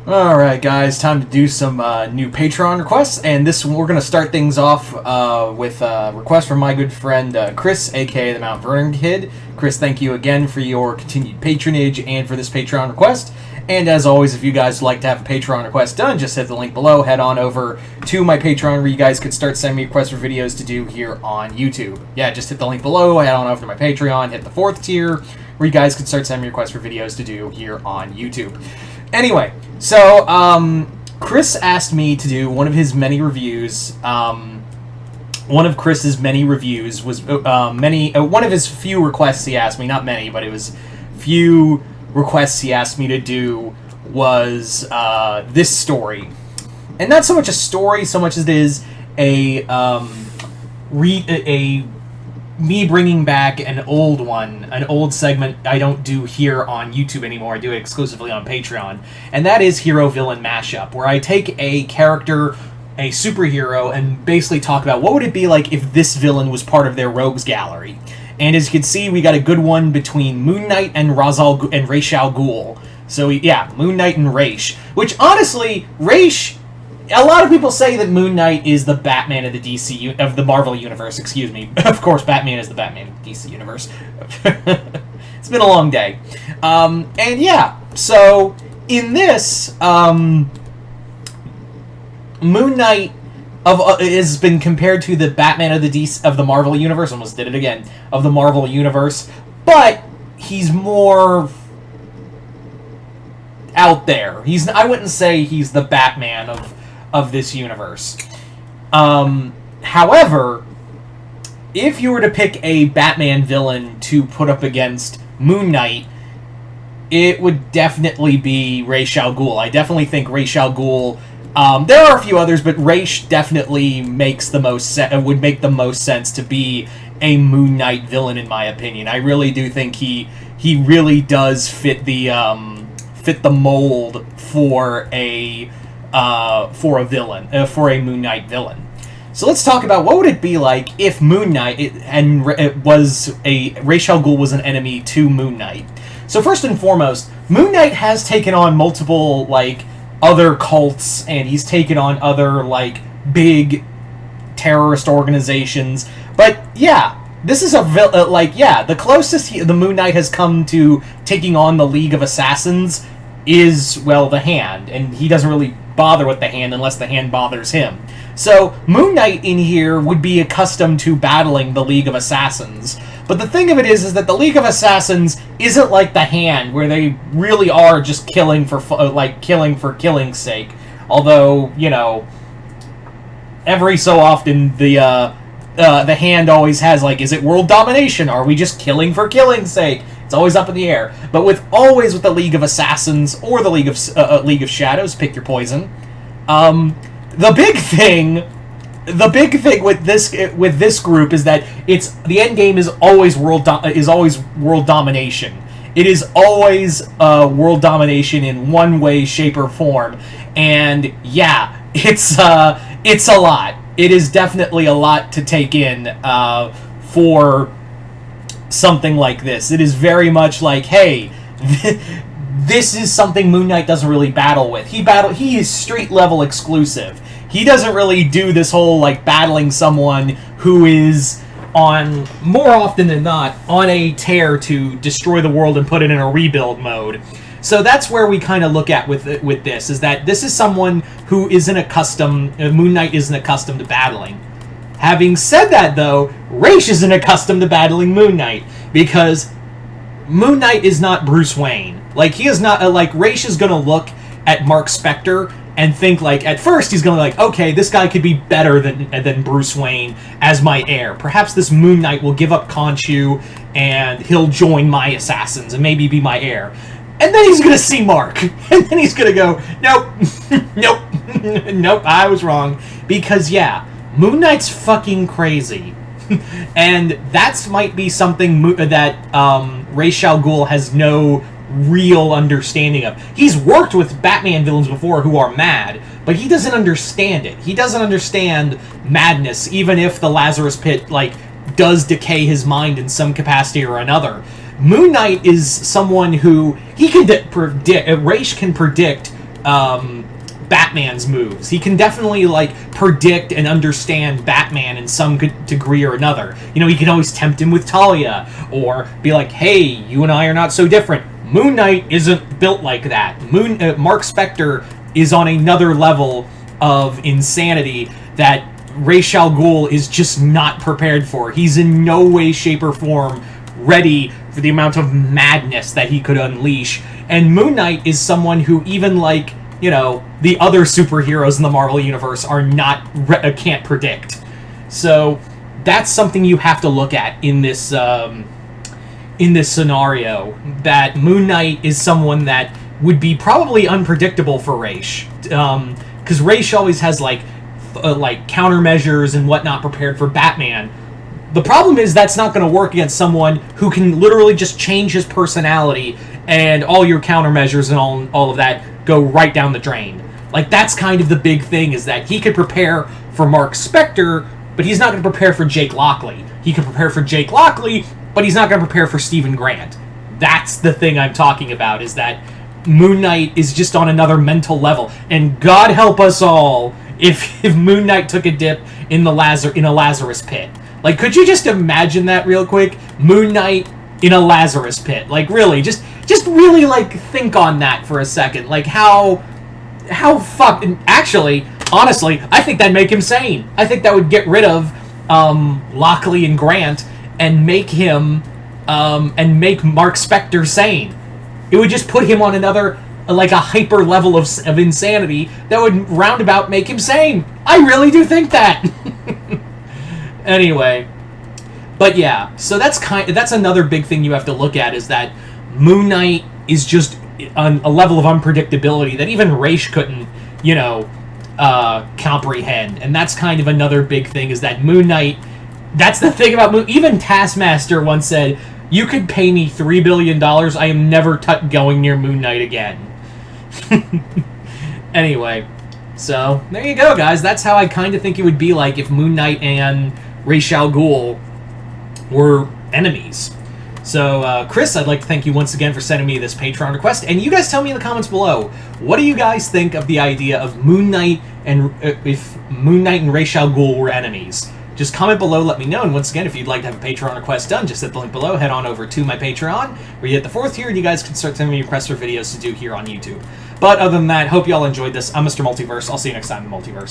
Alright guys, time to do some new Patreon requests, and we're going to start things off with a request from my good friend Chris, aka the Mount Vernon Kid. Chris, thank you again for your continued patronage and for this Patreon request. And as always, if you guys would like to have a Patreon request done, just hit the link below, head on over to my Patreon where you guys could start sending me requests for videos to do here on YouTube. Yeah, just hit the link below, head on over to my Patreon, hit the 4th tier, where you guys could start sending me requests for videos to do here on YouTube. Anyway, so Chris asked me to do one of his many reviews. One of Chris's many reviews was one of his few requests he asked me, not many, but it was few requests he asked me to do was this story. And not so much a story, so much as it is me bringing back an old segment I don't do here on YouTube anymore. I do it exclusively on Patreon. And that is Hero Villain Mashup, where I take a character, a superhero, and basically talk about what would it be like if this villain was part of their rogues gallery. And as you can see, we got a good one between Moon Knight and Ra's al Ghul. So yeah, Moon Knight and Ra's. Which honestly, Ra's, a lot of people say that Moon Knight is the Batman of the Marvel universe. Excuse me. Of course, Batman is the Batman of the DC universe. It's been a long day. And yeah, so in this, Moon Knight has been compared to the Batman of the Marvel universe. Almost did it again. Of the Marvel universe, but he's more out there. I wouldn't say he's the Batman of this universe. However, if you were to pick a Batman villain to put up against Moon Knight, it would definitely be Ra's al Ghul. I definitely think Ra's al Ghul. There are a few others, but Ra's definitely makes the most would make the most sense to be a Moon Knight villain, in my opinion. I really do think he really does fit the mold for a villain, for a Moon Knight villain. So let's talk about what would it be like if Moon Knight Ra's al Ghul was an enemy to Moon Knight. So first and foremost, Moon Knight has taken on multiple other cults, and he's taken on other big terrorist organizations. But yeah, this is the closest the Moon Knight has come to taking on the League of Assassins is, well, the Hand, and he doesn't really bother with the Hand unless the Hand bothers him. So Moon Knight in here would be accustomed to battling the League of Assassins. But the thing of it is that the League of Assassins isn't like the Hand, where they really are just killing for killing's sake. Although, every so often the Hand always has is it world domination? Are we just killing for killing's sake? It's always up in the air. But with the League of Assassins or the League of Shadows, pick your poison. The big thing with this group is that the end game is always world domination. It is always world domination in one way, shape, or form. And yeah, it's a lot. It is definitely a lot to take in for something like this. It is very much hey, this is something Moon Knight doesn't really battle with. He is street level exclusive. He doesn't really do this whole battling someone who is more often than not on a tear to destroy the world and put it in a rebuild mode. So that's where we kind of look at with this, is that this is someone who Moon Knight isn't accustomed to battling. Having said that, though, Ra's isn't accustomed to battling Moon Knight, because Moon Knight is not Bruce Wayne. He is not, Ra's is gonna look at Mark Spector and think, at first he's gonna okay, this guy could be better than Bruce Wayne as my heir. Perhaps this Moon Knight will give up Khonshu, and he'll join my assassins and maybe be my heir. And then he's gonna see Mark, and then he's gonna go, nope, nope, nope, I was wrong. Because, yeah, Moon Knight's fucking crazy. And that might be something that Ra's al Ghul has no real understanding of. He's worked with Batman villains before who are mad, but he doesn't understand it. He doesn't understand madness, even if the Lazarus Pit, does decay his mind in some capacity or another. Moon Knight is someone who he can predict. Ra's can predict Batman's moves. He can definitely, like, predict and understand Batman in some degree or another. You know, he can always tempt him with Talia, or be like, hey, you and I are not so different. Moon Knight isn't built like that. Mark Spector is on another level of insanity that Ra's al Ghul is just not prepared for. He's in no way, shape, or form ready for the amount of madness that he could unleash. And Moon Knight is someone who, even like, you know, the other superheroes in the Marvel Universe are not, can't predict. So that's something you have to look at in this scenario, that Moon Knight is someone that would be probably unpredictable for Ra's. Because Ra's always has, like countermeasures and whatnot prepared for Batman. The problem is that's not going to work against someone who can literally just change his personality, and all your countermeasures and all of that go right down the drain. Like, that's kind of the big thing, is that he could prepare for Mark Spector, but he's not going to prepare for Jake Lockley. He can prepare for Jake Lockley, but he's not going to prepare for Stephen Grant. That's the thing I'm talking about, is that Moon Knight is just on another mental level. And God help us all if Moon Knight took a dip in a Lazarus pit. Like, could you just imagine that real quick? Moon Knight in a Lazarus pit. Like, really, just really, like, think on that for a second. Like, how fucking... Actually, honestly, I think that'd make him sane. I think that would get rid of Lockley and Grant and make him... and make Mark Spector sane. It would just put him on another... like a hyper level of insanity that would roundabout make him sane. I really do think that. Anyway, but yeah, so that's another big thing you have to look at, is that Moon Knight is just on a level of unpredictability that even Ra's couldn't, you know, comprehend. And that's kind of another big thing, is that Moon Knight... That's the thing about even Taskmaster once said, "You could pay me $3 billion, I am never going near Moon Knight again." Anyway, so there you go, guys. That's how I kind of think it would be like if Moon Knight and Ra's al Ghul were enemies. So, Chris, I'd like to thank you once again for sending me this Patreon request. And you guys tell me in the comments below, what do you guys think of the idea of Moon Knight and if Moon Knight and Ra's al Ghul were enemies? Just comment below, let me know. And once again, if you'd like to have a Patreon request done, just hit the link below, head on over to my Patreon, where you hit the 4th tier, and you guys can start sending me requests for videos to do here on YouTube. But other than that, hope you all enjoyed this. I'm Mr. Multiverse. I'll see you next time in the Multiverse.